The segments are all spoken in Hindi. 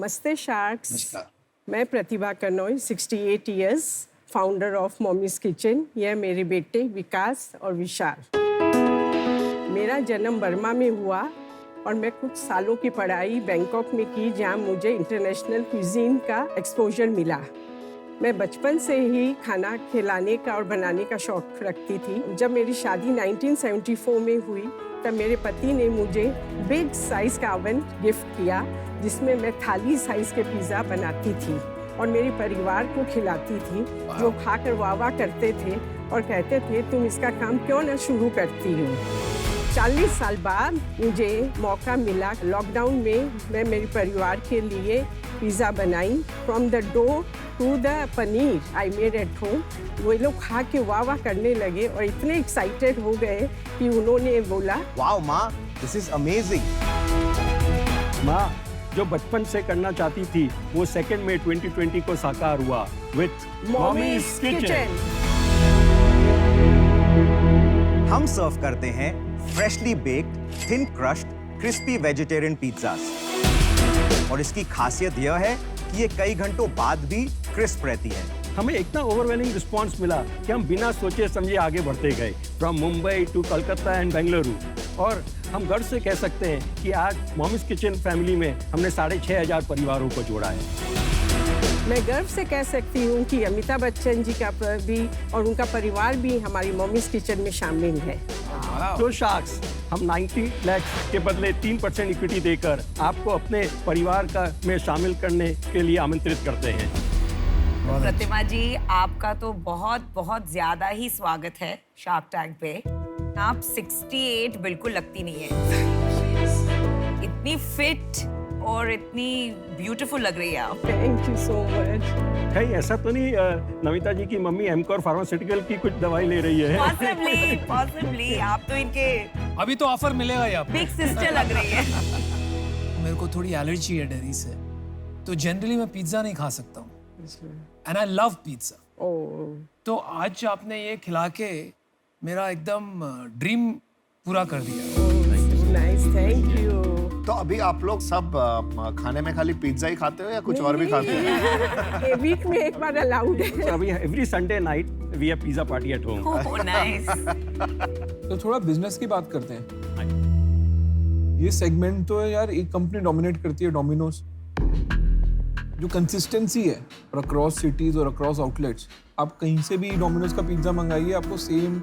नमस्ते शार्क्स। नमस्कार। मैं Pratibha Kanoi, 68 years, founder of Mommy's Kitchen. यह मेरे बेटे विकास और विशाल। मेरा जन्म बर्मा में हुआ और मैं कुछ सालों की पढ़ाई बैंकॉक में की, जहाँ मुझे इंटरनेशनल क्विजीन का एक्सपोजर मिला। मैं बचपन से ही खाना खिलाने का और बनाने का शौक रखती थी। जब मेरी शादी 1974 में हुई तब मेरे पति ने मुझे बिग साइज का ओवन गिफ्ट किया, जिसमें मैं थाली साइज के पिज़्ज़ा बनाती थी और मेरे परिवार को खिलाती थी, जो खाकर वाह करते थे और कहते थे तुम इसका काम क्यों न शुरू करती हो। 40 साल बाद मुझे मौका मिला। लॉकडाउन में मैं मेरे परिवार के लिए पिज़्ज़ा बनाई। From the dough to the paneer I made at home. वो लोग खा के वाह करने लगे और इतने एक्साइटेड हो गए कि उन्होंने बोला, वाओ माँ, दिस इज अमेजिंग। माँ जो बचपन से करना चाहती थी वो 2 मई 2020 को साकार हुआ विथ मॉमीज किचन। हम सर्व करते हैं freshly baked, thin crushed, crispy vegetarian pizzas. और इसकी खासियत यह है कि ये कई घंटों बाद भी क्रिस्प रहती है। हमें इतना ओवरवेलमिंग रिस्पांस मिला कि हम बिना सोचे समझे आगे बढ़ते गए, from Mumbai to Kolkata and Bengaluru. और हम गर्व से कह सकते हैं कि आज मॉमीज किचन फैमिली में हमने 6,500 परिवारों को जोड़ा है। मैं गर्व से कह सकती हूँ कि अमिताभ बच्चन जी का भी और उनका परिवार भी हमारी मॉमीज किचन में शामिल है। तो शार्क्स, हम 90 लाख के बदले 3% इक्विटी देकर आपको अपने परिवार का में शामिल करने के लिए आमंत्रित करते हैं। प्रतिमा जी, आपका तो बहुत बहुत ज्यादा ही स्वागत है शार्क टैंक पे। आप 68 बिल्कुल लगती नहीं है। इतनी फिट और इतनी ब्यूटीफुल लग रही है आप। Thank you so much. कहीं ऐसा तो नहीं नमिता जी की मम्मी एमकोर फार्मास्यूटिकल की कुछ दवाई ले रही है? पॉसिबली आप तो इनके अभी तो ऑफर मिलेगा ही आपको। बिग सिस्टर लग रही है। मेरे को थोड़ी एलर्जी है डेयरी से, तो जनरली मैं पिज्जा नहीं खा सकता हूँ। And I love pizza. तो आज आपने ये खिला के मेरा एकदम ड्रीम पूरा कर दिया। Nice, thank you. तो अभी आप लोग सब खाने में खाली पिज्जा ही खाते हो या कुछ और भी खाते हो? ये वीक में एक बार अलाउड है। अभी every Sunday night we have pizza party at home. Oh nice. तो थोड़ा बिजनेस की बात करते हैं। ये सेगमेंट तो यार एक कंपनी डोमिनेट करती है, डोमिनोज। जो कंसिस्टेंसी है और अक्रॉस सिटीज और अक्रॉस आउटलेट्स, आप कहीं से भी डोमिनोज का पिज्जा मंगाइए, आपको सेम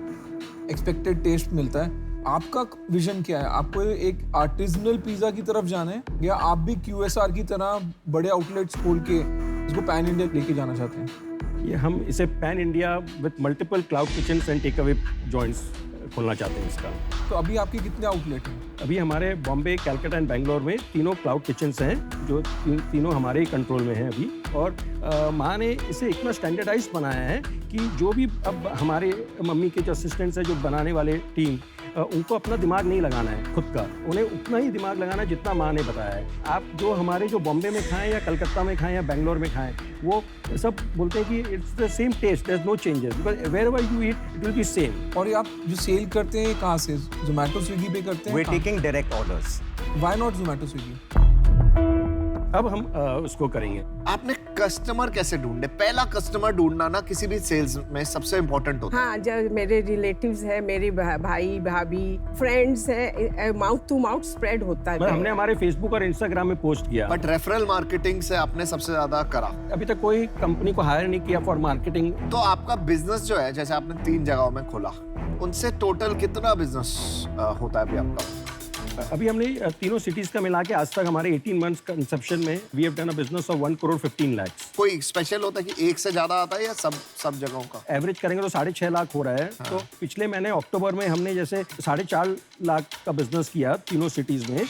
एक्सपेक्टेड टेस्ट मिलता है। आपका विजन क्या है? आपको एक आर्टिजनल पिज्जा की तरफ जाना है या आप भी QSR की तरह बड़े आउटलेट्स खोल के इसको पैन इंडिया लेके जाना चाहते हैं? ये हम इसे pan India with multiple cloud kitchens and take away joints खोलना चाहते हैं इसका। तो अभी आपके कितने आउटलेट हैं? अभी हमारे बॉम्बे, कलकत्ता एंड बेंगलोर में तीनों क्लाउड किचन्स हैं, जो तीनों हमारे ही कंट्रोल में हैं अभी। और माँ ने इसे इतना स्टैंडर्डाइज बनाया है कि जो भी अब हमारे मम्मी के जो असिस्टेंट्स हैं, जो बनाने वाले टीम, उनको अपना दिमाग नहीं लगाना है खुद का, उन्हें उतना ही दिमाग लगाना है जितना माँ ने बताया है। आप जो हमारे जो बॉम्बे में खाएं या कलकत्ता में खाएं या बेंगलोर में खाएं, वो सब बोलते हैं कि it's the same taste, there is no changes, because wherever you eat it will be same. और ये आप जो सेल करते हैं कहाँ से? जोमेटो, स्विगी पे करते हैं? We are taking direct orders. Why not Zomato, Swiggy? अब हम उसको करेंगे। आपने कस्टमर कैसे ढूंढे? पहला कस्टमर ढूंढना ना किसी भी सेल्स में सबसे इम्पोर्टेंट होता है। हाँ, जब मेरे रिलेटिव्स है, मेरे भाई भाभी, फ्रेंड्स है, माउथ टू माउथ स्प्रेड होता है। हमने हमारे फेसबुक और इंस्टाग्राम में पोस्ट किया। बट रेफरल मार्केटिंग से आपने सबसे ज्यादा करा। अभी तक कोई कंपनी को हायर नहीं किया फॉर मार्केटिंग। तो आपका बिजनेस जो है, जैसे आपने 3 जगहों में खोला, उनसे टोटल कितना बिजनेस होता है अभी आपका? अभी हमने तीनों सिटीज का मिला के आज तक हमारे 18 मंथ्स कंसेप्शन में we have done a business of 1 crore 15 lakh. कोई स्पेशल होता है कि एक से ज्यादा आता है या सब जगहों का? एवरेज करेंगे तो 6.5 लाख हो रहा है। हाँ। तो पिछले महीने अक्टूबर में हमने जैसे 4.5 लाख का बिजनेस किया तीनों सिटीज में।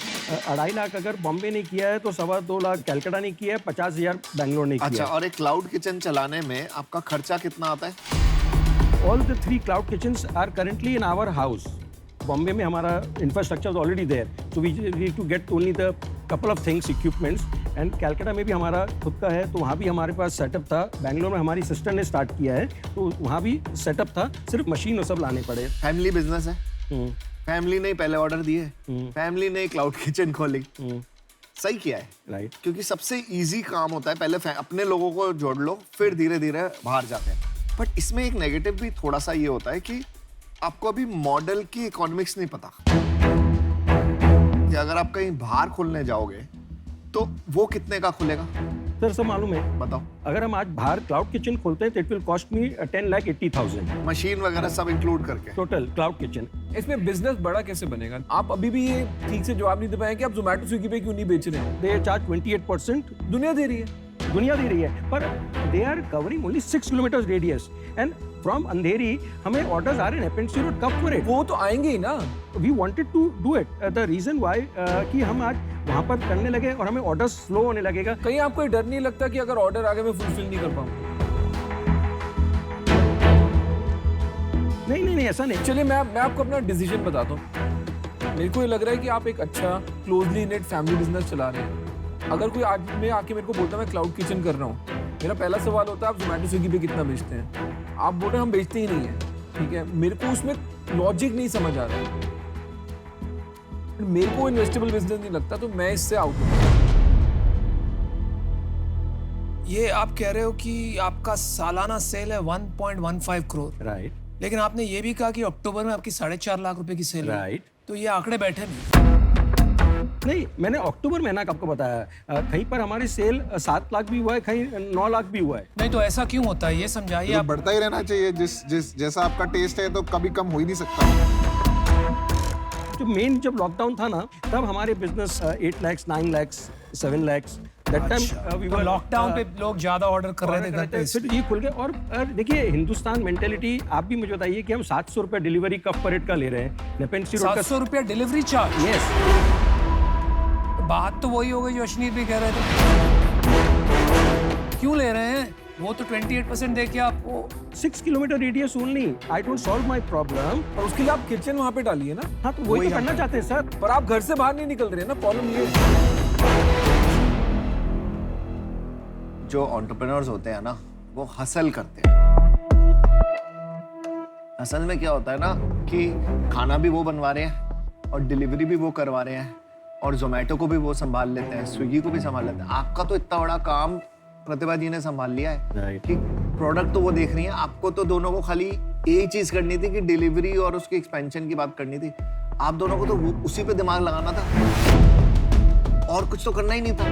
2.5 लाख अगर बॉम्बे ने किया है तो 2.25 लाख कलकत्ता ने किया है, 50,000 बैंगलोर ने किया। अच्छा, और एक क्लाउड किचन चलाने में आपका खर्चा कितना आता है? All the 3 cloud kitchens are currently in our house. Bombay में हमारा infrastructure already there, so we need to get only the couple of things, equipments. And Calcutta में भी हमारा खुद का है, तो वहाँ भी हमारे पास सेटअप था। बैंगलोर में हमारी सिस्टर ने स्टार्ट किया है, तो वहाँ भी सेटअप था, सिर्फ मशीन और सब लाने पड़े। फैमिली बिजनेस है, फैमिली ने पहले ऑर्डर दिए, फैमिली ने क्लाउड किचन खोली, सही किया है, राइट। क्योंकि सबसे इजी काम होता है पहले अपने लोगों को जोड़ लो, फिर धीरे धीरे बाहर जाते हैं। बट इसमें एक नेगेटिव भी थोड़ा सा ये होता है कि आपको अभी मॉडल की इकोनॉमिक्स नहीं पता कि अगर आप कहीं बाहर खोलने जाओगे तो वो कितने का खुलेगा। सर सब मालूम है, बताओ। अगर हम आज बाहर क्लाउड किचन खोलते हैं तो it will cost me 10,80,000 machine वगैरह सब इंक्लूड करके टोटल क्लाउड किचन। इसमें बिजनेस बड़ा कैसे बनेगा? आप अभी भी ये ठीक से जवाब नहीं दे पाए कि आप जोमेटो स्विगी पे क्यों नहीं बेच रहे हैं? दे चार्ज 28%, दुनिया दे रही है। दुनिया दे रही है, पर they are covering only 6 kilometre radius and from Andheri हमें ऑर्डर्स आ रहे हैं पेंट रोड कब फॉर इट। वो तो आएंगे ही ना। We wanted to do it, the reason why कि हम आज वहां पर करने लगे और हमें ऑर्डर स्लो होने लगेगा। कहीं आपको ये डर नहीं लगता कि अगर ऑर्डर आ गए मैं फुलफिल नहीं कर पाऊंगा? नहीं, ऐसा नहीं। चलिए मैं आपको अपना डिसीजन बताता हूँ। मेरे को ये लग रहा है कि आप एक अच्छा क्लोजली नेट फैमिली बिजनेस चला रहे हैं। अगर कोई आज में आके मेरे को बोलता है मैं क्लाउड किचन कर रहा हूँ, मेरा पहला सवाल होता है आप जोमेटो स्विगी पे कितना बेचते हैं? आप बोल रहे हैं हम बेचते ही नहीं है, ठीक है। मेरे को उसमें लॉजिक नहीं समझ आ रहा है, मेरे को इन्वेस्टेबल बिजनेस नहीं लगता, तो मैं इससे आउट हूँ। ये आप कह रहे हो कि आपका सालाना सेल है 1.15 करोड़, राइट, लेकिन आपने ये भी कहा कि अक्टूबर में आपकी 4.5 लाख रुपए की सेल है। राइट। तो ये आंकड़े बैठे नहीं। मैंने अक्टूबर महीना आपको बताया, कहीं पर हमारी सेल 7 लाख भी हुआ है, कहीं 9 लाख भी हुआ है। नहीं तो ऐसा क्यों होता है ये समझाइए तो आप। बढ़ता ही रहना चाहिए, जिस जैसा आपका टेस्ट है तो कभी कम हो ही नहीं सकता। जो मेन जब लॉकडाउन था ना तब हमारे business 8 lakh 9 lakh 7 lakh that time we were lockdown पे लोग ज्यादा ऑर्डर कर रहे थे घर पे। फिर ये खुल गए। और देखिए हिंदुस्तान मेंटेलिटी, आप भी मुझे बताइए कि हम 700 रुपए डिलीवरी कब पर रेट का ले रहे हैं, नेपेंसी रोड का 700 रुपया डिलीवरी चार्ज। यस, बात तो वही हो गई जो अश्नीर भी कह रहे थे। क्यों ले रहे हैं? वो तो 28% दे के आपको 6 kilometre radius only. I don't solve my problem. और उसके लिए आप किचन वहां पे डालिए ना। हाँ तो वही तो करना चाहते हैं सर। पर आप घर से बाहर नहीं निकल रहे हैं ना, प्रॉब्लम ये। जो एंटरप्रेन्योर्स होते हैं ना वो हसल करते हैं। असल में क्या होता है ना कि खाना भी वो बनवा रहे हैं और डिलीवरी भी वो करवा रहे हैं और जोमेटो को भी वो संभाल लेते हैं, स्विगी को भी संभाल लेते हैं। आपका तो इतना बड़ा काम प्रतिभा जी ने संभाल लिया है कि प्रोडक्ट तो वो देख रही हैं, आपको तो दोनों को खाली एक चीज करनी थी कि डिलीवरी और उसकी एक्सपेंशन की बात करनी थी। आप दोनों को तो उसी पे दिमाग लगाना था और कुछ तो करना ही नहीं था।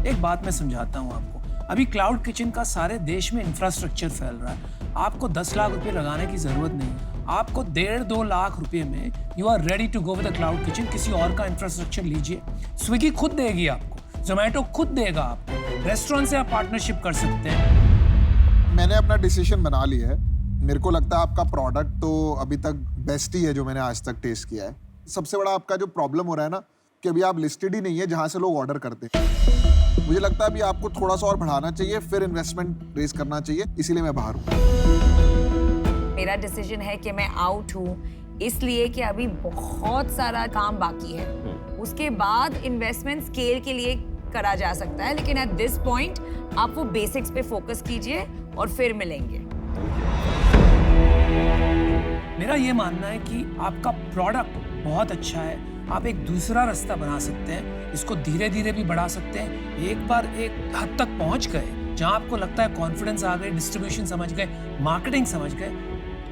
एक बात मैं समझाता हूँ आपको। अभी क्लाउड किचन का सारे देश में इंफ्रास्ट्रक्चर फैल रहा है। आपको 10 लाख रुपए लगाने की जरूरत नहीं है। आपको 1.5-2 लाख रुपए में you are ready to go with the cloud kitchen. किसी और का इंफ्रास्ट्रक्चर लीजिए, स्विगी खुद देगी आपको, जोमेटो खुद देगा आपको, रेस्टोरेंट से आप पार्टनरशिप कर सकते हैं। मैंने अपना डिसीजन बना लिया है। मेरे को लगता है आपका प्रोडक्ट तो अभी तक बेस्ट ही है जो मैंने आज तक टेस्ट किया है। सबसे बड़ा आपका जो प्रॉब्लम हो रहा है ना कि अभी आप लिस्टेड ही नहीं है जहां से लोग ऑर्डर करते हैं। मुझे लगता है अभी आपको थोड़ा सा और बढ़ाना चाहिए, फिर इन्वेस्टमेंट रेज करना चाहिए, इसीलिए मैं बाहर हूँ। मेरा डिसीजन है कि मैं आउट हूँ इसलिए कि अभी बहुत सारा काम बाकी है। उसके बाद इन्वेस्टमेंट स्केल के लिए करा जा सकता है, लेकिन एट दिस पॉइंट आप वो बेसिक्स पे फोकस कीजिए और फिर मिलेंगे। मेरा ये मानना है कि आपका प्रोडक्ट बहुत अच्छा है। आप एक दूसरा रास्ता बना सकते हैं, इसको धीरे धीरे भी बढ़ा सकते हैं। एक बार एक हद तक पहुंच गए जहां आपको लगता है कॉन्फिडेंस आ गए, डिस्ट्रीब्यूशन समझ गए, मार्केटिंग समझ गए,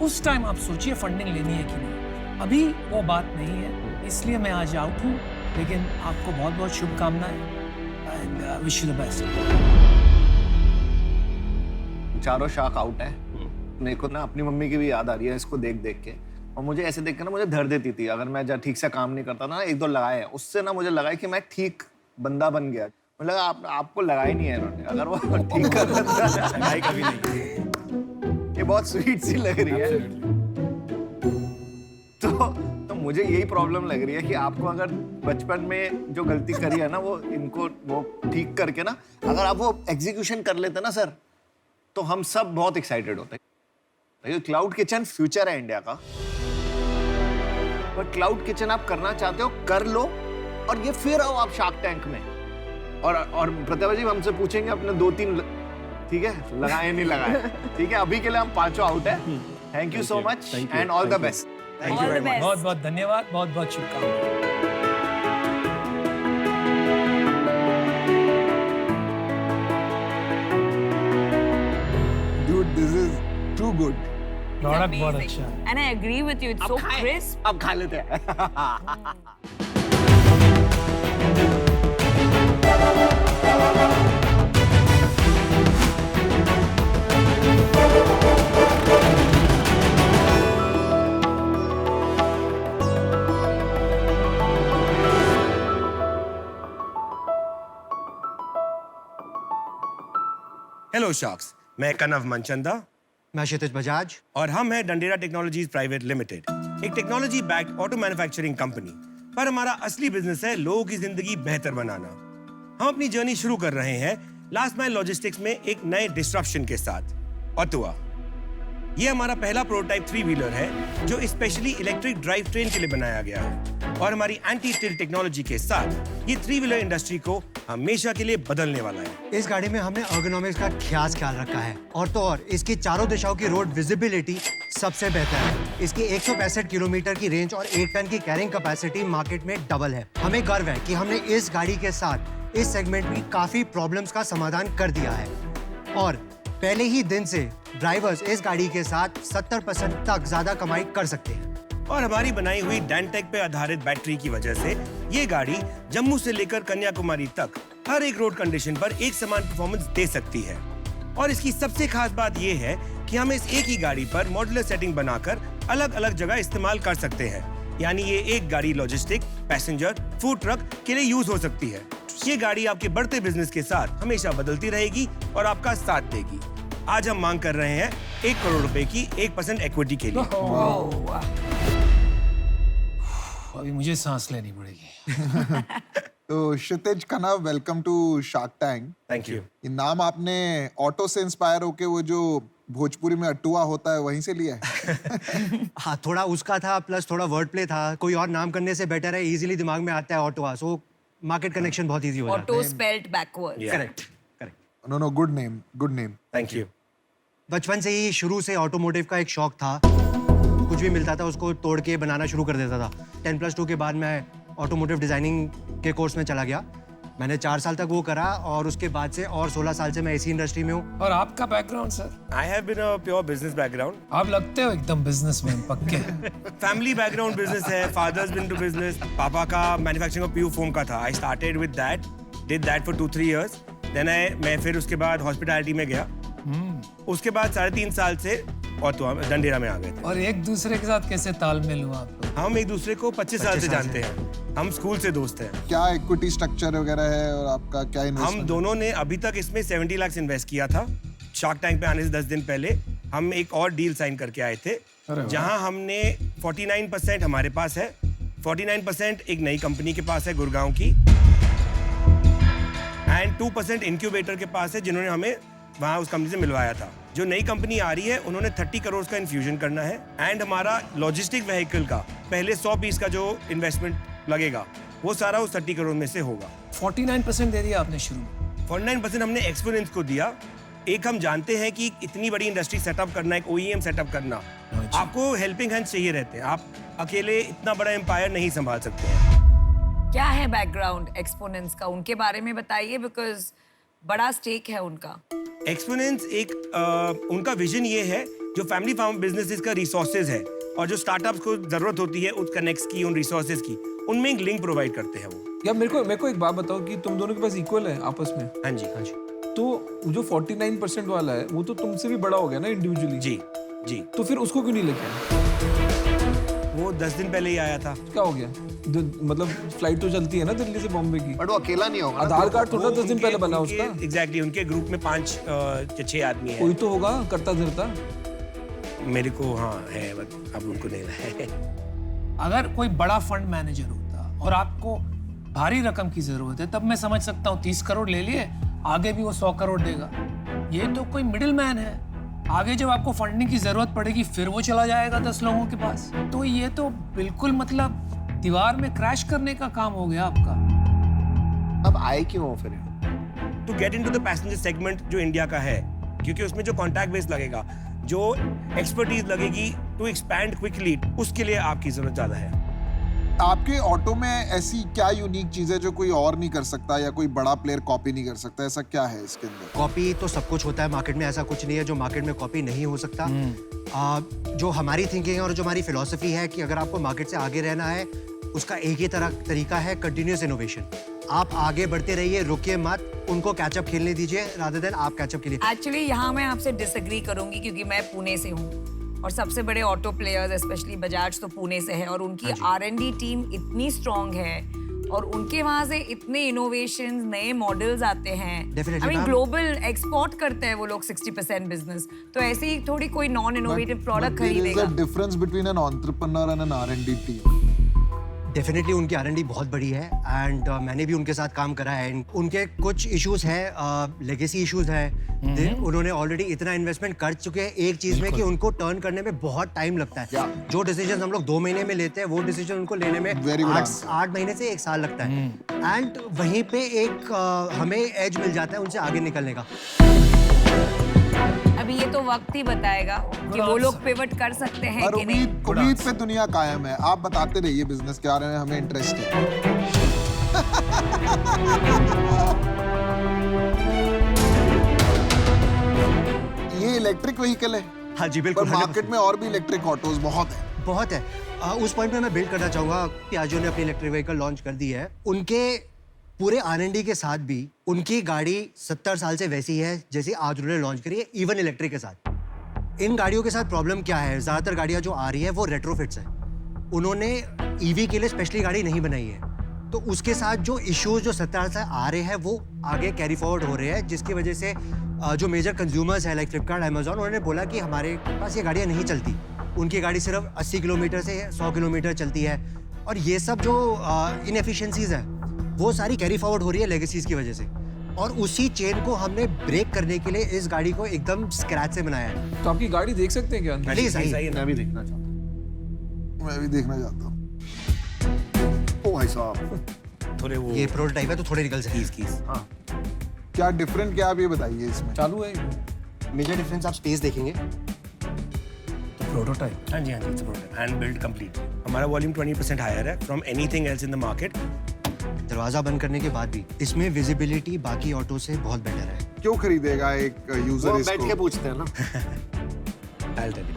उस टाइम आप सोचिए फंडिंग लेनी है कि नहीं। अभी वो बात नहीं है, इसलिए मैं आज आउट हूँ। लेकिन आपको बहुत बहुत शुभकामनाएं and wish you the best. चारों शाख आउट है। मेरे को ना अपनी मम्मी की भी याद आ रही है इसको देख देख के, और मुझे ऐसे देख के ना मुझे धर देती थी अगर मैं ठीक से काम नहीं करता ना। 1-2 लगाए, उससे ना मुझे लगा कि मैं ठीक बंदा बन गया। मुझे लगा आपको लगा ही नहीं है इन्होंने, अगर वो ठीक कर देता लगाई कभी नहीं। ये बहुत स्वीट सी लग रही है। तो मुझे यही प्रॉब्लम लग रही है कि आपको अगर बचपन में जो गलती करी है ना वो इनको वो ठीक करके ना अगर आप वो एग्जीक्यूशन कर लेते ना सर, तो हम सब बहुत एक्साइटेड होते हैं। क्लाउड किचन फ्यूचर है इंडिया का। पर क्लाउड किचन आप करना चाहते हो कर लो, और ये फिर आओ आप शार्क टैंक में और प्रतिभा जी हमसे पूछेंगे अपने 2-3 ठीक है लगाए नहीं लगाए। ठीक है, अभी के लिए हम 5 आउट है। Thank you so much and all the best. All the best. बहुत बहुत धन्यवाद, बहुत बहुत शुभकामनाएं। गुड। प्रोडक्ट बहुत अच्छा है। And I agree with you. It's so crisp. अब खा लेते हैं। हेलो शार्क्स, मैं कनव मनचंदा मैं क्षितिज बजाज। और हम हैं डंडेरा टेक्नोलॉजीज प्राइवेट लिमिटेड, एक technology backed auto manufacturing company. पर हमारा असली बिजनेस है लोगों की जिंदगी बेहतर बनाना। हम अपनी जर्नी शुरू कर रहे हैं लास्ट माइल लॉजिस्टिक्स में एक नए डिस्ट्रप्शन के साथ, ऑटोवा। ये हमारा पहला प्रोटोटाइप 3 व्हीलर है जो स्पेशली इलेक्ट्रिक ड्राइव ट्रेन के लिए बनाया गया है। और हमारी एंटी टिल्ट टेक्नोलॉजी के साथ ये 3 व्हीलर इंडस्ट्री को हमेशा के लिए बदलने वाला है। इस गाड़ी में हमने ergonomics का खास ख्याल रखा है, और तो और इसकी चारों दिशाओं की रोड विजिबिलिटी सबसे बेहतर है। इसकी 165 किलोमीटर की रेंज और 1 टन की कैरिंग कैपेसिटी मार्केट में डबल है। हमें गर्व है कि हमने इस गाड़ी के साथ इस सेगमेंट में काफी प्रॉब्लम्स का समाधान कर दिया है, और पहले ही दिन से ड्राइवर्स इस गाड़ी के साथ 70% तक ज्यादा कमाई कर सकते हैं। और हमारी बनाई हुई डैनटेक पे आधारित बैटरी की वजह से ये गाड़ी जम्मू से लेकर कन्याकुमारी तक हर एक रोड कंडीशन पर एक समान परफॉर्मेंस दे सकती है। और इसकी सबसे खास बात ये है कि हम इस एक ही गाड़ी पर मॉड्यूलर सेटिंग बनाकर अलग अलग जगह इस्तेमाल कर सकते हैं। यानी ये एक गाड़ी लॉजिस्टिक, पैसेंजर, फूड ट्रक के लिए यूज हो सकती है। ये गाड़ी आपके बढ़ते बिजनेस के साथ हमेशा बदलती रहेगी और आपका साथ देगी। आज हम मांग कर रहे हैं 1 करोड़ रुपए की 1% इक्विटी के लिए। अभी मुझे सांस लेनी पड़ेगी। तो Kshitij Kanav, welcome to Shark Tank. Thank you. ये नाम आपने ऑटो से इंस्पायर होके वो जो भोजपुरी में अट्टुआ होता है वहीं से लिया है? हाँ, थोड़ा उसका था, प्लस थोड़ा वर्ड प्ले था। कोई और नाम करने से बेटर है, इजीली दिमाग में आता है ऑटोवा, सो मार्केट कनेक्शन बहुत इजी हो जाता है। Auto spelled backwards. Correct. No, good name, good name. Thank you. बचपन से ही शुरू से ऑटोमोटिव का एक शौक था। कुछ भी मिलता था उसको तोड़ के बनाना शुरू कर देता था। 10+2 के बाद मैं ऑटोमोटिव डिजाइनिंग के कोर्स में चला गया। मैंने 4 साल तक वो करा, और उसके बाद से और 16 साल से मैं इसी इंडस्ट्री में हूँ। और आपका background sir? I have been a pure business background. आप लगते हो एकदम बिजनेसमैन पक्के। फैमिली बैकग्राउंड बिजनेस है। Father's been to business. पापा का मैन्युफैक्चरिंग ऑफ पीयू फोम का था। I started with that, did that for 2-3 years. Then मैं फिर उसके बाद हॉस्पिटैलिटी में गया। उसके बाद 3.5 साल से और तो डंडेरा में आ गए थे। और एक दूसरे के साथ कैसे तालमेल हुआ आप लोग? हम एक दूसरे को 25 साल से जानते हैं। हम स्कूल से दोस्त हैं। क्या इक्विटी स्ट्रक्चर वगैरह है और आपका क्या इन्वेस्टमेंट? हम दोनों ने अभी तक इसमें 70 लाख इन्वेस्ट किया था। शार्क टैंक पे आने से 10 दिन पहले हम एक और डील साइन करके आए थे, जहां हमने 49% हमारे पास है, 49% एक नई कंपनी के पास है गुड़गांव की, एंड 2% इंक्यूबेटर के पास है जिन्होंने हमें वहां उस कंपनी से मिलवाया था। जो नई कंपनी आ रही है उन्होंने 30 करोड़ का इन्फ्यूजन करना है, एंड हमारा लॉजिस्टिक व्हीकल का पहले 100 पीस का जो इन्वेस्टमेंट लगेगा वो सारा उस 30 करोड़ में से होगा। 49% दे दिया आपने शुरू में? 49% हमने एक्सपोनेंस को दिया। एक हम जानते हैं कि इतनी बड़ी इंडस्ट्री सेटअप करना, एक OEM सेटअप करना, आपको हेल्पिंग हैंड्स चाहिए रहते हैं। आप अकेले इतना बड़ा एम्पायर नहीं संभाल सकते हैं। क्या है बैकग्राउंड एक्सपोनेंट्स का, उनके बारे में बताइए, बिकॉज बड़ा स्टेक है उनका। एक्सपोनेंट्स एक उनका विजन ये है, जो फैमिली फार्म बिजनेसेस का रिसोर्सेज है और जो स्टार्टअप्स को जरूरत होती है उस कनेक्ट्स की, उन रिसोर्सेज की, उनमें एक लिंक प्रोवाइड करते हैं वो। या मेरे को एक बात बताओ कि तुम दोनों के पास इक्वल है आपस में? हाँ जी, हाँ जी। तो जो 49% वाला है वो तो तुमसे भी बड़ा हो गया ना इंडिविजुअली? जी जी। तो फिर उसको क्यों नहीं लेके आए? वो 10 दिन पहले ही आया था। क्या हो गया? मतलब फ्लाइट तो चलती है ना दिल्ली से बॉम्बे की। बट वो अकेला नहीं होगा। आधार कार्ड थोड़ा 10 दिन पहले बना उनके- उसका। एग्जैक्टली, उनके ग्रुप में 5 या 6 आदमी कोई है। तो होगा करता धरता। मेरे को हाँ है, बट अब उनको नहीं है। अगर कोई बड़ा फंड मैनेजर होता और आपको भारी रकम की जरूरत है, तब मैं समझ सकता हूँ 30 करोड़ ले लिए, आगे भी वो 100 करोड़ देगा। ये तो कोई मिडिल मैन है, आगे जब आपको फंडिंग की जरूरत पड़ेगी फिर वो चला जाएगा 10 लोगों के पास। तो ये तो बिल्कुल मतलब दीवार में क्रैश करने का काम हो गया आपका। अब आए क्यों हो फिर? To get into the passenger segment जो इंडिया का है, क्योंकि उसमें जो कॉन्टैक्ट बेस लगेगा, जो एक्सपर्टीज लगेगी टू एक्सपैंड क्विकली, उसके लिए आपकी जरूरत ज्यादा है। आपके ऑटो में ऐसी क्या यूनिक चीज है जो कोई और नहीं कर सकता या कोई बड़ा प्लेयर कॉपी नहीं कर सकता? ऐसा क्या है इसके अंदर? कॉपी तो सब कुछ होता है मार्केट में, ऐसा कुछ नहीं है जो मार्केट में कॉपी नहीं हो सकता। जो हमारी थिंकिंग है और जो हमारी फिलॉसफी है कि अगर आपको मार्केट से आगे रहना है, उसका एक ही तरीका है, कंटिन्यूअस इनोवेशन। आप आगे बढ़ते रहिए, रुकिए मत, उनको कैचअप खेलने दीजिए रादर देन आप कैचअप खेलिए। एक्चुअली यहाँ मैं आपसे डिसएग्री करूंगी क्योंकि मैं पुणे से हूँ और सबसे बड़े ऑटो प्लेयर्स स्पेशली बजाज तो पुणे से है और उनकी R&D टीम इतनी स्ट्रांग है और उनके वहाँ से इतने इनोवेशंस, नए मॉडल्स आते हैं। Definitely, I mean ma'am. Global export करते हैं वो लोग 60% बिजनेस, तो ऐसे ही थोड़ी कोई नॉन इनोवेटिव प्रोडक्ट खरीदेगा। Difference between an entrepreneur and an R&D team. Definitely उनकी R&D बहुत बड़ी है एंड मैंने भी उनके साथ काम करा है। उनके कुछ इश्यूज हैं, लेगेसी इश्यूज हैं। उन्होंने ऑलरेडी इतना इन्वेस्टमेंट कर चुके हैं एक चीज में कि उनको टर्न करने में बहुत टाइम लगता है। जो डिसीजन हम लोग 2 महीने में लेते हैं वो डिसीजन उनको लेने में 8 महीने से 1 साल लगता है। एंड वहीं पे एक हमें एज मिल जाता है उनसे आगे निकलने का। अभी ये तो वक्त ही बताएगा कि वो लोग पिवट कर सकते हैं और कि नहीं। उम्मीद पे दुनिया कायम है। आप बताते रहिए बिजनेस के बारे में, हमें इंटरेस्ट है। ये इलेक्ट्रिक व्हीकल है? हाँ जी बिल्कुल। पर मार्केट में और भी इलेक्ट्रिक ऑटोज बहुत है। बहुत है। उस पॉइंट पे मैं बिल्ड करना चाहूंगा। पियाजो ने अपनी इलेक्ट्रिक व्हीकल लॉन्च कर दी है। उनके पूरे R&D के साथ भी उनकी गाड़ी 70 साल से वैसी है जैसी आज उन्होंने लॉन्च करी है, इवन इलेक्ट्रिक के साथ। इन गाड़ियों के साथ प्रॉब्लम क्या है? ज्यादातर गाड़ियां जो आ रही है वो रेट्रोफिट्स है। उन्होंने EV के लिए स्पेशली गाड़ी नहीं बनाई है, तो उसके साथ जो इश्यूज जो 70 साल से आ रहे हैं वो आगे कैरी फॉरवर्ड हो रहे हैं, जिसकी वजह से जो मेजर कंज्यूमर्स है लाइक फ्लिपकार्ट, अमेजोन, उन्होंने बोला कि हमारे पास ये गाड़ियाँ नहीं चलती। उनकी गाड़ी सिर्फ 80 किलोमीटर से 100 किलोमीटर चलती है और ये सब जो इनएफिशिएंसीज है वो सारी कैरी फॉरवर्ड हो रही है लेगेसीज की वजह से। और उसी चेन को हमने ब्रेक करने के लिए इस गाड़ी को एकदम स्क्रैच से बनाया है। तो आपकी गाड़ी देख सकते हैं क्या अंदर? प्लीज मैं भी देखना चाहता हूँ। मैं भी देखना चाहता हूँ। ओ भाई साहब, थोड़े वो ये प्रोटोटाइप है तो थोड़े निकल जाए। हाँ क्या डिफरेंट क्या आप ये बताइए इसमें? चालू है? मेजर डिफरेंस आप स्पेस देखेंगे। प्रोटोटाइप। हाँ जी हैंड बिल्ड कंप्लीट। हमारा वॉल्यूम 20% हायर है from anything else in the market. दरवाजा बंद करने के बाद भी इसमें विजिबिलिटी बाकी ऑटो से बहुत बेटर है। क्यों खरीदेगा एक यूजर वो इसको? बैठ के पूछते हैं ना। I'll tell you।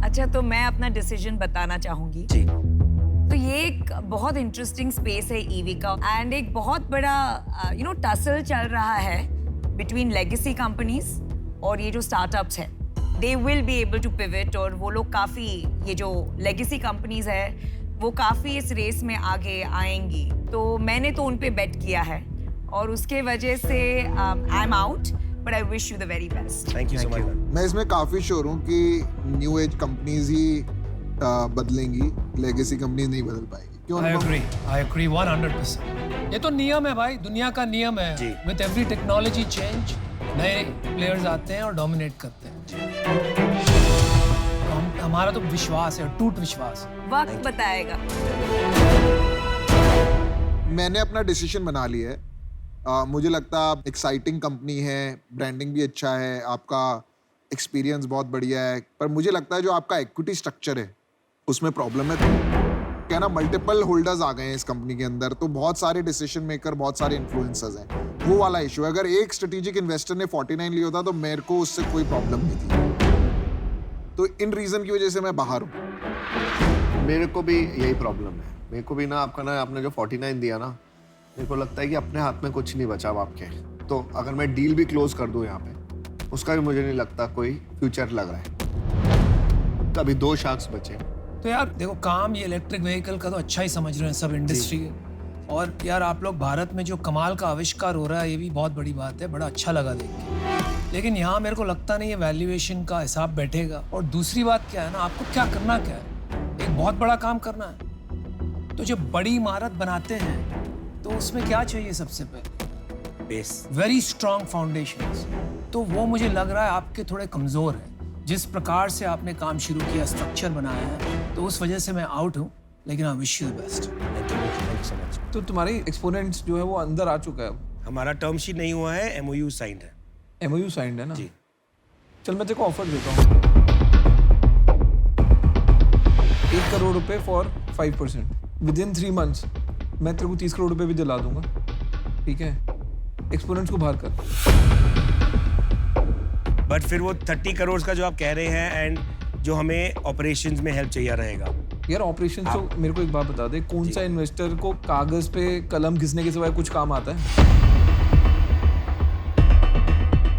अच्छा, तो मैं अपना डिसीजन बताना चाहूंगी जी। तो ये एक बहुत इंटरेस्टिंग स्पेस है ईवी का एंड एक बहुत बड़ा टसल चल रहा है बिटवीन लेगेसी कंपनीज और ये जो स्टार्टअप्स है। They will be able to pivot और वो लोग काफ़ी, ये जो लेगेसी कंपनीज है वो काफ़ी इस रेस में आगे आएंगी। तो मैंने तो उन पे बेट किया है और उसके वजह से आई am out, but I wish you the very best. Thank you so much. मैं इसमें काफी श्योर हूँ कि न्यू एज कंपनीज ही बदलेंगी, लेगेसी कंपनीज नहीं बदल पाएगी। क्यों? I agree 100%। ये तो नियम है भाई, दुनिया का नियम है। जी। विद एवरी टेक्नोलॉजी चेंज नए प्लेयर्स आते हैं और डोमिनेट करते हैं। तो हमारा तो विश्वास है, टूट विश्वास। वक्त बताएगा। मैंने अपना डिसीजन बना लिया है। मुझे लगता है आप एक्साइटिंग कंपनी है, ब्रांडिंग भी अच्छा है, आपका एक्सपीरियंस बहुत बढ़िया है, पर मुझे लगता है जो आपका इक्विटी स्ट्रक्चर है उसमें प्रॉब्लम है। क्या ना, मल्टीपल होल्डर्स आ गए हैं इस कंपनी के अंदर, तो बहुत सारे डिसीजन मेकर, बहुत सारे इन्फ्लुएंसर्स हैं, वो वाला इशू है। अगर एक स्ट्रेटेजिक इन्वेस्टर ने 49 लिया होता तो मेरे को उससे कोई प्रॉब्लम नहीं थी। तो इन रीजन की वजह से मैं बाहर हूँ। मेरे को भी यही प्रॉब्लम है। मेरे को भी ना आपने जो 49 दिया ना, मेरे को लगता है कि अपने हाथ में कुछ नहीं बचा अब आपके। तो अगर मैं डील भी क्लोज कर दूं यहाँ पे, उसका भी मुझे नहीं लगता कोई फ्यूचर लग रहा है। तो अभी 2 शार्क्स बचे। तो यार देखो, काम ये इलेक्ट्रिक व्हीकल का तो अच्छा ही समझ रहे हैं सब इंडस्ट्री। और यार आप लोग भारत में जो कमाल का आविष्कार हो रहा है, ये भी बहुत बड़ी बात है, बड़ा अच्छा लगा देख के। लेकिन यहाँ मेरे को लगता नहीं है वैल्यूएशन का हिसाब बैठेगा। और दूसरी बात क्या है ना, आपको क्या करना क्या है, एक बहुत बड़ा काम करना है। तो जब बड़ी इमारत बनाते हैं तो उसमें क्या चाहिए? सबसे पहले बेस, वेरी स्ट्रॉन्ग फाउंडेशंस। तो वो मुझे लग रहा है आपके थोड़े कमज़ोर हैं। जिस प्रकार से आपने काम शुरू किया, स्ट्रक्चर बनाया है, तो उस वजह से मैं आउट हूँ। लेकिन I wish you the best. Thank you so much. तो तुम्हारी एक्सपोनेंट्स जो है वो अंदर आ चुका है। हमारा टर्म शीट नहीं हुआ है, MOU साइंड है। MOU साइंड है ना? जी। चल मैं तेरे को ऑफर देता हूँ। 1 करोड़ रुपए फॉर 5%. Within 3 months मैं तेरे को 30 करोड़ रुपए भी दिला दूंगा, ठीक है? एक्सपोनेंट्स को बाहर कर. बट फिर वो 30 करोड़ का जो आप कह रहे हैं एंड जो हमें ऑपरेशंस में हेल्प चाहिए रहेगा. यार ऑपरेशन तो मेरे को एक बात बता दे, कौन सा इन्वेस्टर को कागज पे कलम घिसने के सिवाय कुछ काम आता है?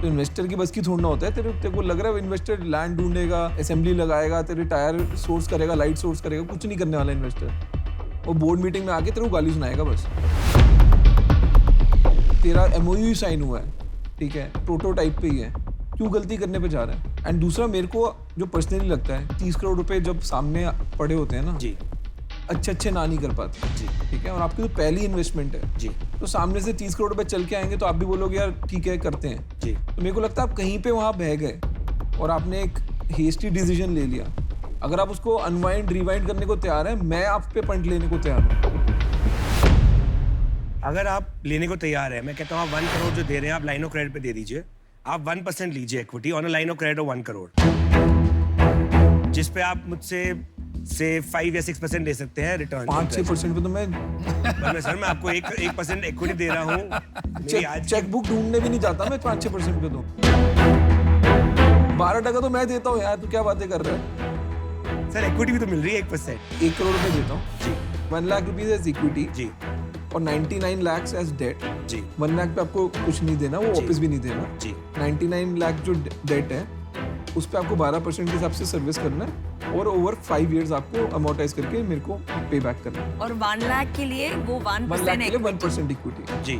तो इन्वेस्टर की बस की थोड़ा ना होता है. तेरे को लग रहा है इन्वेस्टर लैंड ढूंढेगा, असेंबली लगाएगा, तेरे टायर सोर्स करेगा, लाइट सोर्स करेगा, कुछ नहीं करने वाला इन्वेस्टर. वो बोर्ड मीटिंग में आके तेरे को गाली सुनाएगा बस. तेरा MOU साइन हुआ है, ठीक है, प्रोटोटाइप पे ही है, क्यों गलती करने पे जा रहा है? एंड दूसरा मेरे को जो पर्सनली लगता है 30 करोड़ रुपए जब सामने पड़े होते हैं ना जी, अच्छे ना नहीं कर पाते जी, ठीक है, और आपकी तो पहली इन्वेस्टमेंट है जी, तो सामने से 30 करोड़ रुपए चल के आएंगे तो आप भी बोलोगे यार ठीक है करते हैं जी. तो मेरे को लगता है आप कहीं पे वहां बह गए और आपने एक हेस्टी डिसीजन ले लिया. अगर आप उसको अनवाइंड रिवाइंड करने को तैयार है, मैं आप पे पंट लेने को तैयार हूँ. अगर आप लेने को तैयार है, मैं कहता हूँ आप 1 करोड़ जो दे रहे हैं आप लाइन ऑफ क्रेडिट पे दे दीजिए. आप 1% लीजिए equity on a line of credit of 1 crore, जिस पे आप मुझसे से 5 या 6% ले सकते हैं रिटर्न. 5-6% पे तो मैं सर मैं आपको 1% इक्विटी दे रहा हूँ. चेकबुक ढूंढने भी नहीं जाता मैं 5-6% पे. तो 12% तो मैं देता हूँ यार, तू क्या बातें कर रहा है? सर इक्विटी भी तो मिल रही है 1%. 1 करोड़ रुपए देता हूँ जी, 1 लाख रुपीज एज इक्विटी जी, और 99 लाख एज डेट जी. 1 लाख पे आपको कुछ नहीं देना, वो वापस भी नहीं देना जी. 99 लाख जो डेट है उस पे आपको 12% के हिसाब से सर्विस करना है और ओवर 5 इयर्स आपको अमोर्टाइज करके मेरे को पे बैक करना है. और 1 लाख के लिए वो 1 लाख के लिए 1% इक्विटी जी.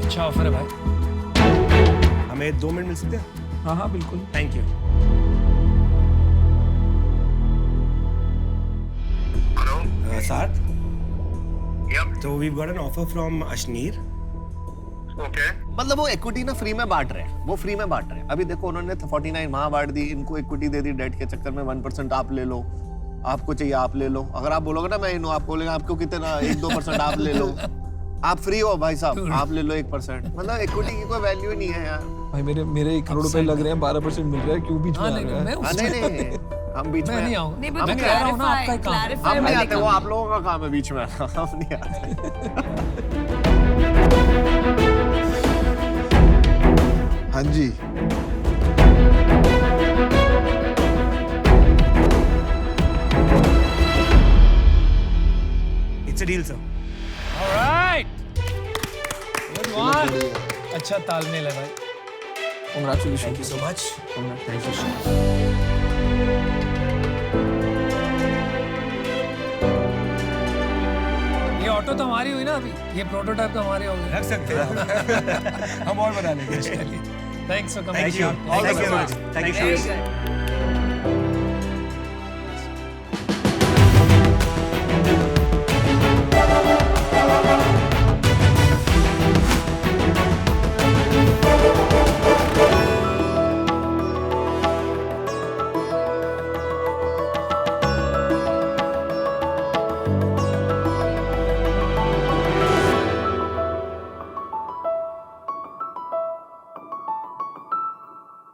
अच्छा ऑफर है भाई. हमें 2 मिनट मिल सकते हैं? हाँ बिल्कुल. Thank you. Sat? Yep. So we've got an offer from Ashneer. Okay. मतलब वो इक्विटी ना फ्री में बांट रहे हैं, वो फ्री में बांट रहे हैं. अभी देखो उन्होंने 49 वहां बांट दी, इनको इक्विटी दे दी डेट के चक्कर में. 1% आप ले लो, आपको चाहिए आप ले लो. अगर आप बोलोगे ना मैं इन आप बोलेंगे आपको कितना 1-2% आप ले लो. आप फ्री हो भाई साहब, आप ले लो 1%. मतलब इक्विटी की कोई वैल्यू नहीं है यार. भाई मेरे 1 करोड़ रुपए लग रहे हैं, 12% मिल रहा है, क्यों बीच में आ रहा है? नहीं हम बीच में नहीं आऊंगा. नहीं, मैं कह रहा हूँ ना आपका ही काम है. हम नहीं आते, वो आप लोगों का काम है बीच में. हम नहीं आते. हाँ जी. It's a deal, sir. Alright. Good one. अच्छा तालमेल है भाई. Congratulations. Thank you so much. Congratulations. ये ऑटो तो हमारी हुई ना अभी, ये प्रोटोटाइप तो हमारे हो गए. रख सकते हैं. हम और बना लेंगे. Thanks for coming. Thank you. All Thank the you so best. much. Thank you. Very Shreya. good.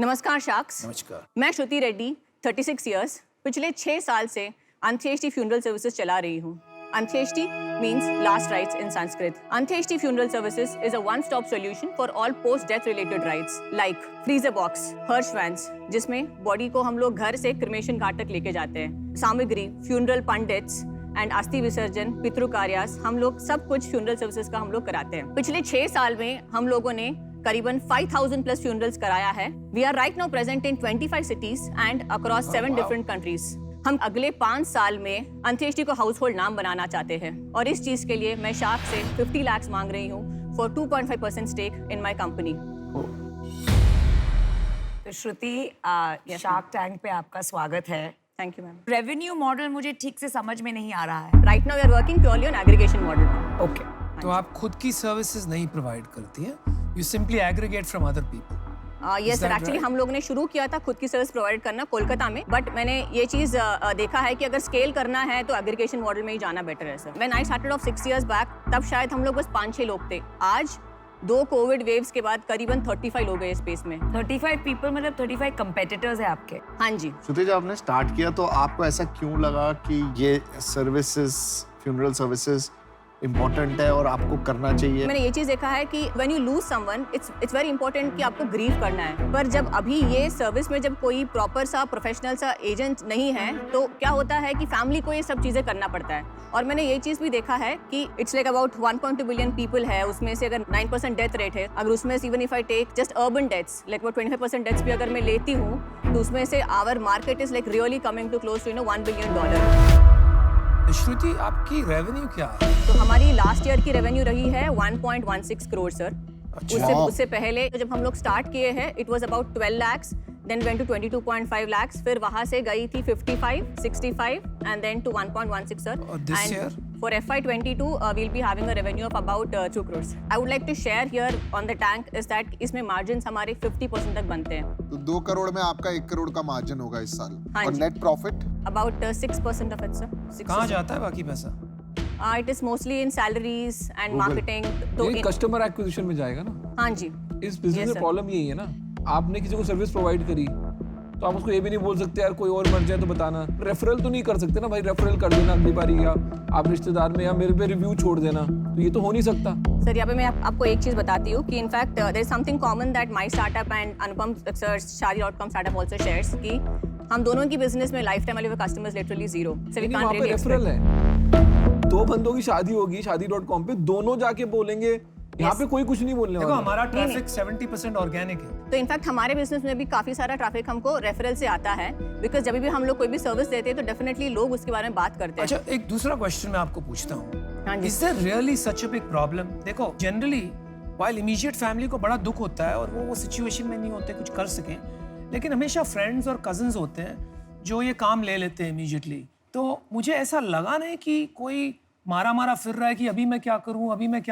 नमस्कार शार्क्स. नमस्कार. मैं श्रुति रेड्डी, 36 इयर्स, पिछले 6 साल से अंत्येष्टि फ्यूनरल सर्विसेज चला रही हूँ. अंत्येष्टि means last rites in Sanskrit. Antyeshti Funeral Services is a one-stop solution for all post-death related rites like freezer box, Hirsch vans, जिसमें बॉडी को हम लोग घर से क्रिमेशन घाट तक लेके जाते हैं. सामग्री, फ्यूनरल पंडित्स एंड अस्थि विसर्जन, पितृ कार्यास, हम लोग सब कुछ फ्यूनरल सर्विसेज का हम लोग कराते हैं. पिछले 6 साल में हम लोगों ने करीबन 5,000 प्लस फ्यूनरल्स कराया है. We are right now present in 25 cities and across 7 different countries. हम अगले 5 साल में अंत्येष्टि को हाउस होल्ड नाम बनाना चाहते हैं और इस चीज के लिए मैं शार्क से 50 लाख मांग रही हूँ for 2.5% stake in my company. तो श्रुति, शार्क टैंक पे आपका स्वागत है. Thank you ma'am. Revenue model मुझे ठीक से समझ में नहीं आ रहा है. Right now we are working purely on aggregation model. Okay. तो आप खुद की सर्विसेज नहीं प्रोवाइड करती हैं, you simply aggregate from other people. Yes sir, actually हम लोगों ने शुरू किया था खुद की सर्विस प्रोवाइड करना कोलकाता में, बट मैंने ये चीज़ देखा है कि अगर स्केल करना है तो एग्रीगेशन मॉडल में ही जाना बेटर है sir. When I started off 6 years back, तब शायद हम लोग बस 5-6 लोग थे. आज 2 कोविड वेव्स के बाद करीबन 35 लोग हैं इस स्पेस में। 35 पीपल मतलब 35 कंपेटिटर्स है आपके? हाँ जी। श्रुति, जब आपने स्टार्ट किया तो आपको ऐसा क्यों लगा कि ये सर्विसेज, फ्यूनरल सर्विसेज इम्पोर्टेंट है और आपको करना चाहिए? मैंने ये चीज देखा है कि when you lose someone it's very important कि आपको ग्रीव करना है, पर जब अभी ये सर्विस में जब कोई प्रॉपर सा प्रोफेशनल सा एजेंट नहीं है तो क्या होता है कि फैमिली को ये सब चीजें करना पड़ता है। और मैंने ये चीज भी देखा है कि it's like about 1.2 billion people है, उसमें से अगर 9% डेथ रेट है, अगर उसमें से even if I take just urban deaths like about 25% deaths भी अगर मैं लेती हूँ तो उसमें से our market is like really coming to close to $1 billion. Shruti, आपकी रेवेन्यू क्या है? तो हमारी लास्ट ईयर की रेवेन्यू रही है 1.16 करोड़ सर। उससे पहले जब हम लोग स्टार्ट किए हैं it was about 12 lakhs, then went to 22.5 lakhs, फिर वहां से गई थी 55, 65 एंड देन टू 1.16 सर। और this year? For FY22 we'll be having a revenue of about 2 crores. I would like to share here on the tank is that इसमें margins हमारे 50% तक बनते हैं। तो 2 करोड़ में आपका 1 करोड़ का मार्जिन होगा इस साल। हाँ और जी। Net profit? About 6% of it sir। कहाँ जाता है बाकी पैसा? It is mostly in salaries and marketing। तो ये कस्टमर एक्विजिशन में जाएगा ना? हाँ जी। इस बिजनेस में प्रॉब्लम यही है ना, आपने किसी को सर्विस प्रोवाइड करी तो आप उसको ये भी नहीं बोल सकते यार कोई और मर जाए तो बताना। रेफरल तो नहीं कर सकते ना भाई, रेफरल कर देना अगली बारी, या आप रिश्तेदार में या मेरे पे रिव्यू छोड़ देना, तो ये तो हो नहीं सकता। सर यहाँ पे मैं आपको एक चीज बताती हूँ कि in fact there is something common that my startup and Anupam sir Shaadi.com startup also shares कि हम दोनों की बिजनेस में लाइफ टाइम वाले customers literally zero, so we can't really referral है। 2 बंदों की शादी होगी Shaadi.com पे, दोनों जाके बोलेंगे, यहाँ पे कोई कुछ नहीं बोलने देखो वाला। हमारा ट्रैफिक 70% ऑर्गेनिक है। तो इनफैक्ट हमारे बिजनेस में भी काफी सारा ट्रैफिक हमको रेफरल से आता है, बिकॉज जब भी हम लोग कोई भी सर्विस देते हैं तो डेफिनेटली लोग उसके बारे में बात करते हैं। अच्छा, एक दूसरा क्वेश्चन मैं आपको पूछता हूँ, हाँ जी। Is there really such a big problem? देखो जनरली व्हाइल इमीडिएट फैमिली को बड़ा दुख होता है और वो सिचुएशन में नहीं होते कुछ कर सकें, लेकिन हमेशा फ्रेंड्स और कजन्स होते हैं जो ये काम ले लेते हैं इमीडिएटली। तो मुझे ऐसा लगा नहीं कि कोई मारा फिर रहा है कि अभी मैं क्या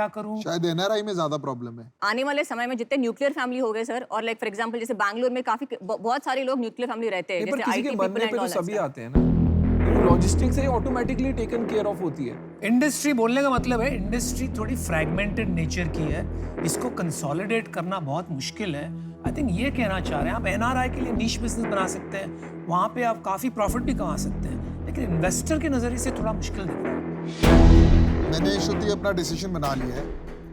करूं। शायद एनआरआई में ज्यादा प्रॉब्लम है। आने वाले समय में जितने न्यूक्लियर फैमिली हो गए सर, और लाइक फॉर एग्जांपल जैसे बैंगलोर में काफी बहुत सारे लोग न्यूक्लियर फैमिली रहते हैं, जैसे आईटी पीपल एंड ऑल सभी आते हैं ना, लॉजिस्टिक्स से ऑटोमेटिकली टेकन केयर ऑफ होती है। इंडस्ट्री बोलने का मतलब है इंडस्ट्री थोड़ी फ्रैगमेंटेड नेचर की है, इसको कंसोलिडेट करना बहुत मुश्किल है। आई थिंक ये कहना चाह रहे हैं आप एनआरआई के लिए नीश बिजनेस बना सकते हैं, वहाँ पे आप काफी प्रॉफिट भी कमा सकते हैं, लेकिन इन्वेस्टर के नजरिए से थोड़ा मुश्किल दिख रहा है। मैंने श्रुति अपना डिसीजन बना लिया है।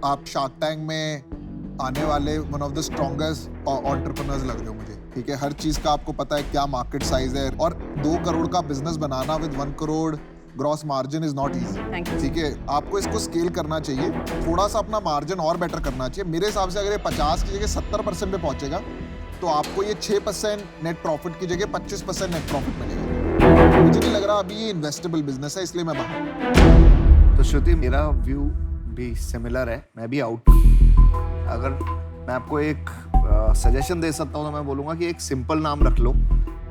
आप शार्क टैंक में आने वाले one of the strongest entrepreneurs लग रहे हो मुझे, ठीक है। हर चीज का आपको पता है क्या मार्केट साइज है, और 2 करोड़ का business banana with 1 crore gross margin is not easy, ठीक है। आपको इसको स्केल करना चाहिए, थोड़ा सा अपना मार्जिन और बेटर करना चाहिए। मेरे हिसाब से अगर ये 50 की जगह 70% पे पहुंचेगा तो आपको ये 6% नेट प्रॉफिट की जगह 25% नेट प्रॉफिट मिलेगा। मुझे नहीं लग रहा अभी ये इन्वेस्टेबल बिजनेस है, इसलिए मैं बाहर। तो श्रुति, मेरा व्यू भी सिमिलर है, मैं भी आउट। अगर मैं आपको एक सजेशन दे सकता हूँ तो मैं बोलूँगा कि एक सिंपल नाम रख लो,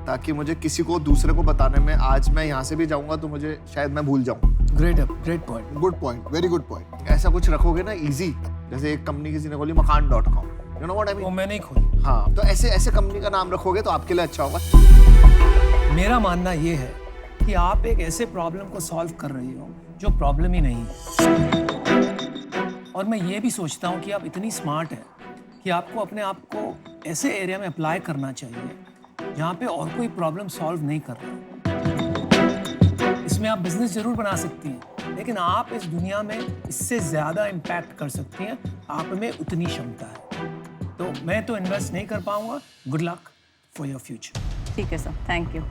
ताकि मुझे किसी को दूसरे को बताने में, आज मैं यहाँ से भी जाऊँगा तो मुझे शायद मैं भूल जाऊँ। Great point, good point, very good point. ऐसा कुछ रखोगे ना इजी, जैसे एक कंपनी किसी ने खोली मकान.com, you know what I mean? वो मैंने ही खोली। हाँ, तो ऐसे कंपनी का नाम रखोगे तो आपके लिए अच्छा होगा। मेरा मानना ये है कि आप एक ऐसे प्रॉब्लम को सॉल्व कर रही हो जो प्रॉब्लम ही नहीं है, और मैं ये भी सोचता हूँ कि आप इतनी स्मार्ट हैं कि आपको अपने आप को ऐसे एरिया में अप्लाई करना चाहिए जहाँ पे और कोई प्रॉब्लम सॉल्व नहीं कर रहा। इसमें आप बिजनेस जरूर बना सकती हैं, लेकिन आप इस दुनिया में इससे ज़्यादा इम्पैक्ट कर सकती हैं, आप में उतनी क्षमता है। तो मैं तो इन्वेस्ट नहीं कर पाऊंगा। Good luck for your future. ठीक है sir, thank you.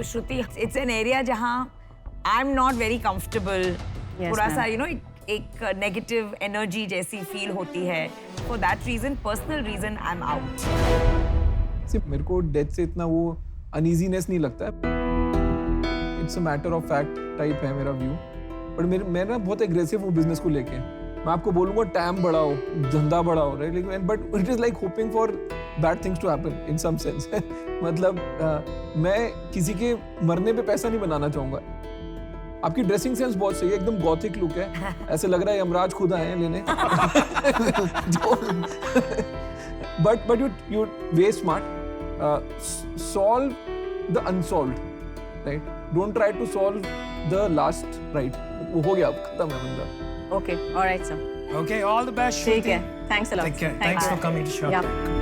Shruti, it's an area जहाँ I am not very comfortable, थोड़ा सा यू नो एक नेगेटिव एनर्जी जैसी फील होती है। For that reason, personal reason, I am out. सिर्फ मेरे को डेथ से इतना वो अनईजीनेस नहीं लगता है, it's a matter of fact type है मेरा व्यू। बट मैं ना बहुत एग्रेसिव हूँ बिजनेस को लेके। मैं आपको बोलूँगा टैम बढ़ाओ, धंधा बढ़ाओ, राइट, लेकिन but it is like hoping for bad things to happen in some sense. मतलब मैं किसी के मरने पे पैसा नहीं बनाना चाहूँगा। आपकी ड्रेसिंग सेंस बहुत सही है, एकदम गॉथिक लुक है, ऐसे लग रहा है यमराज खुद आए हैं लेने। But you way smart. Solve the unsolved, right? Don't try to solve the last, right? वो हो गया, अब खत्म है बंदा। Okay, all right, sir. Okay, all the best. Take Shruti. care. Thanks a lot. Take care. Thank Thanks you. for coming to shop. Yeah.